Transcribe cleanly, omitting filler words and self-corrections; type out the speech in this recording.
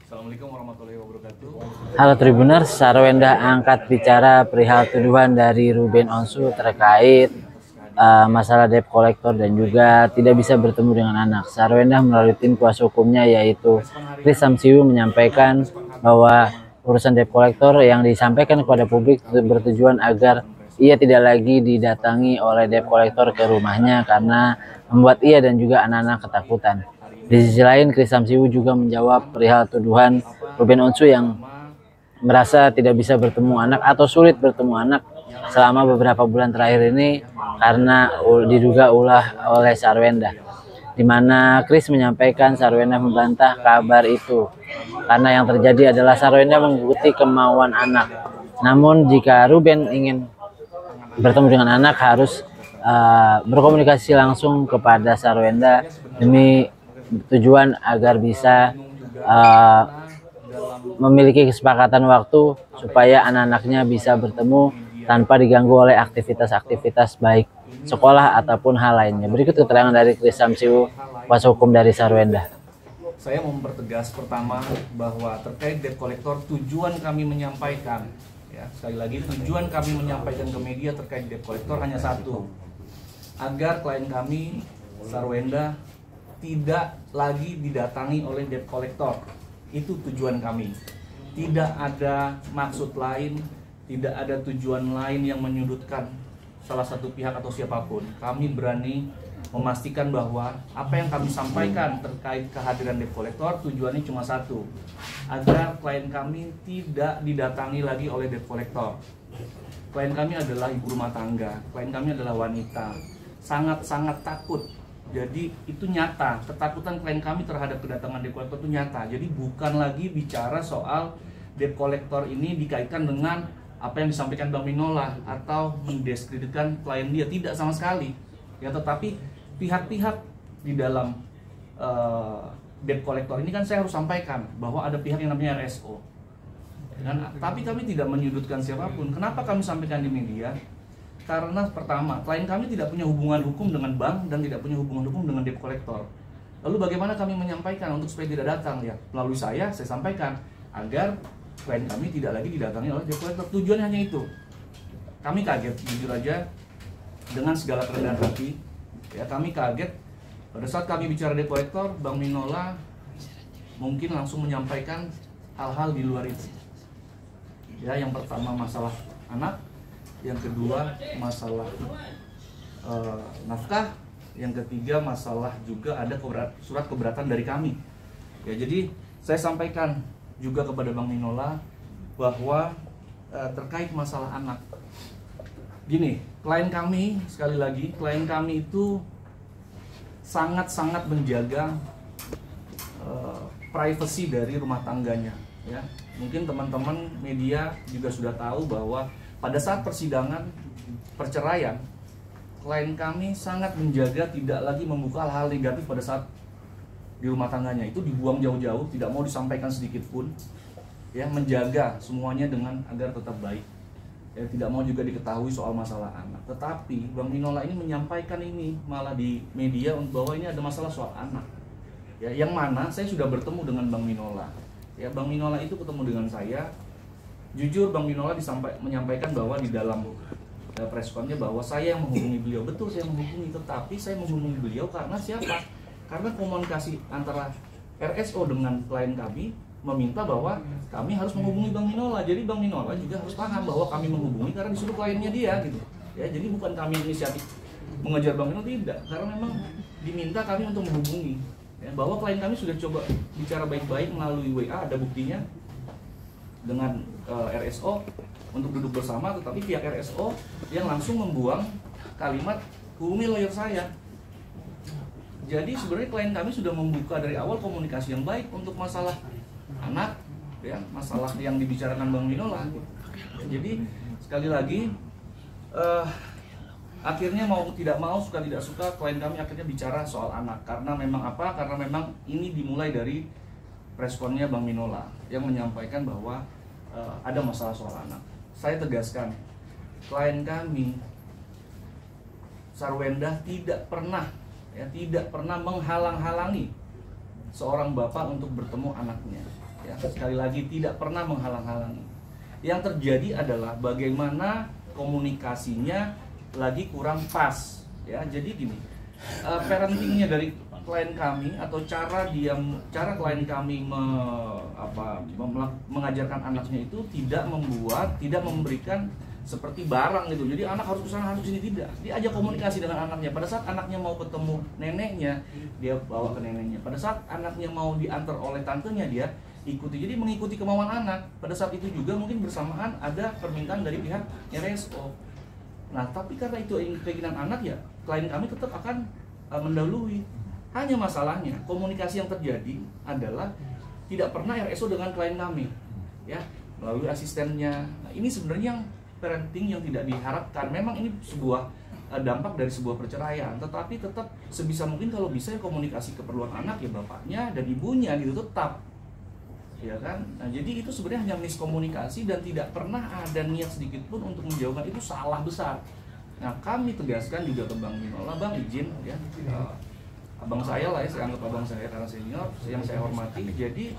Assalamualaikum warahmatullahi wabarakatuh. Halo Tribuners, Sarwenda angkat bicara perihal tuduhan dari Ruben Onsu terkait masalah debt collector dan juga tidak bisa bertemu dengan anak. Sarwenda melalui tim kuasa hukumnya yaitu Chris Samsiu menyampaikan bahwa urusan debt collector yang disampaikan kepada publik bertujuan agar ia tidak lagi didatangi oleh debt collector ke rumahnya karena membuat ia dan juga anak-anak ketakutan. Di sisi lain, Chris Samsiu juga menjawab perihal tuduhan Ruben Onsu yang merasa tidak bisa bertemu anak atau sulit bertemu anak selama beberapa bulan terakhir ini karena diduga ulah oleh Sarwenda. Di mana Chris menyampaikan Sarwenda membantah kabar itu karena yang terjadi adalah Sarwenda mengikuti kemauan anak. Namun jika Ruben ingin bertemu dengan anak harus berkomunikasi langsung kepada Sarwenda demi tujuan agar bisa memiliki kesepakatan waktu supaya anak-anaknya bisa bertemu tanpa diganggu oleh aktivitas-aktivitas baik sekolah ataupun hal lainnya. Berikut keterangan dari Chris Samsiu, kuasa hukum dari Sarwenda. Saya mau mempertegas pertama bahwa terkait debt collector tujuan kami menyampaikan, ya sekali lagi tujuan kami menyampaikan ke media terkait debt collector hanya satu, agar klien kami Sarwenda tidak lagi didatangi oleh debt collector. Itu tujuan kami. Tidak ada maksud lain, tidak ada tujuan lain yang menyudutkan salah satu pihak atau siapapun. Kami berani memastikan bahwa apa yang kami sampaikan terkait kehadiran debt collector tujuannya cuma satu, agar klien kami tidak didatangi lagi oleh debt collector. Klien kami adalah ibu rumah tangga, klien kami adalah wanita, sangat-sangat takut. Jadi itu nyata, ketakutan klien kami terhadap kedatangan debt collector itu nyata. Jadi bukan lagi bicara soal debt collector ini dikaitkan dengan apa yang disampaikan Bang Minola atau mendiskreditkan klien dia, tidak sama sekali. Ya, tetapi pihak-pihak di dalam debt collector ini kan saya harus sampaikan bahwa ada pihak yang namanya RSO. Tapi kami tidak menyudutkan siapapun. Kenapa kami sampaikan di media? Karena pertama, klien kami tidak punya hubungan hukum dengan bank dan tidak punya hubungan hukum dengan debt collector. Lalu bagaimana kami menyampaikan untuk supaya tidak datang? Ya, melalui saya sampaikan agar klien kami tidak lagi didatangi oleh debt collector. Tujuannya hanya itu. Kami kaget, jujur aja, dengan segala kerendahan hati. Ya, kami kaget pada saat kami bicara debt collector, Bang Minola mungkin langsung menyampaikan hal-hal di luar itu. Ya, yang pertama masalah anak, yang kedua masalah nafkah, yang ketiga masalah juga ada surat keberatan dari kami. Ya, jadi saya sampaikan juga kepada Bang Minola bahwa terkait masalah anak, gini, klien kami, sekali lagi, klien kami itu sangat-sangat menjaga privasi dari rumah tangganya. Ya, mungkin teman-teman media juga sudah tahu bahwa pada saat persidangan perceraian, klien kami sangat menjaga tidak lagi membuka hal-hal negatif pada saat di rumah tangganya. Itu dibuang jauh-jauh, tidak mau disampaikan sedikit pun. Ya, menjaga semuanya dengan agar tetap baik. Ya, tidak mau juga diketahui soal masalah anak. Tetapi Bang Minola ini menyampaikan ini malah di media bahwa ini ada masalah soal anak. Ya, yang mana saya sudah bertemu dengan Bang Minola. Ya, Bang Minola itu ketemu dengan saya. Jujur Bang Minola menyampaikan bahwa di dalam preskonnya bahwa saya yang menghubungi beliau. Betul, saya menghubungi, tetapi saya menghubungi beliau karena siapa? Karena komunikasi antara RSO dengan klien kami meminta bahwa kami harus menghubungi Bang Minola. Jadi Bang Minola juga harus paham bahwa kami menghubungi karena disuruh kliennya dia gitu. Ya, jadi bukan kami inisiatif mengejar Bang Minola, tidak, karena memang diminta kami untuk menghubungi. Ya, bahwa klien kami sudah coba bicara baik-baik melalui WA, ada buktinya, dengan RSO untuk duduk bersama, tetapi pihak RSO yang langsung membuang kalimat hubungi lawyer saya. Jadi sebenarnya klien kami sudah membuka dari awal komunikasi yang baik untuk masalah anak, ya, masalah yang dibicarakan Bang Minola. Jadi sekali lagi akhirnya mau tidak mau, suka tidak suka, klien kami akhirnya bicara soal anak. Karena memang apa? Karena memang ini dimulai dari responnya Bang Minola yang menyampaikan bahwa ada masalah soal anak. Saya tegaskan, klien kami Sarwenda tidak pernah menghalang-halangi seorang bapak untuk bertemu anaknya. Ya, sekali lagi tidak pernah menghalang-halangi. Yang terjadi adalah bagaimana komunikasinya lagi kurang pas. Ya, jadi gini, parentingnya dari klien kami atau cara klien kami mengajarkan anaknya itu tidak memberikan seperti barang gitu. Jadi anak harus kesana, harus sini, tidak. Dia ajak komunikasi dengan anaknya. Pada saat anaknya mau ketemu neneknya, dia bawa ke neneknya. Pada saat anaknya mau diantar oleh tantenya, dia ikuti. Jadi mengikuti kemauan anak. Pada saat itu juga mungkin bersamaan ada permintaan dari pihak RSO. Nah, tapi karena itu keinginan anak, ya klien kami tetap akan mendahului. Hanya masalahnya komunikasi yang terjadi adalah tidak pernah RSO dengan klien kami, ya, melalui asistennya. Nah, ini sebenarnya yang parenting yang tidak diharapkan. Memang ini sebuah dampak dari sebuah perceraian, tetapi tetap sebisa mungkin kalau bisa ya komunikasi keperluan anak ya bapaknya dan ibunya gitu tetap, ya kan. Nah, jadi itu sebenarnya hanya miskomunikasi dan tidak pernah ada niat sedikit pun untuk menjauhkan. Itu salah besar. Nah, kami tegaskan juga ke Bang Minola, Bang izin ya, abang saya lah ya, saya anggap abang saya karena senior yang saya hormati. Jadi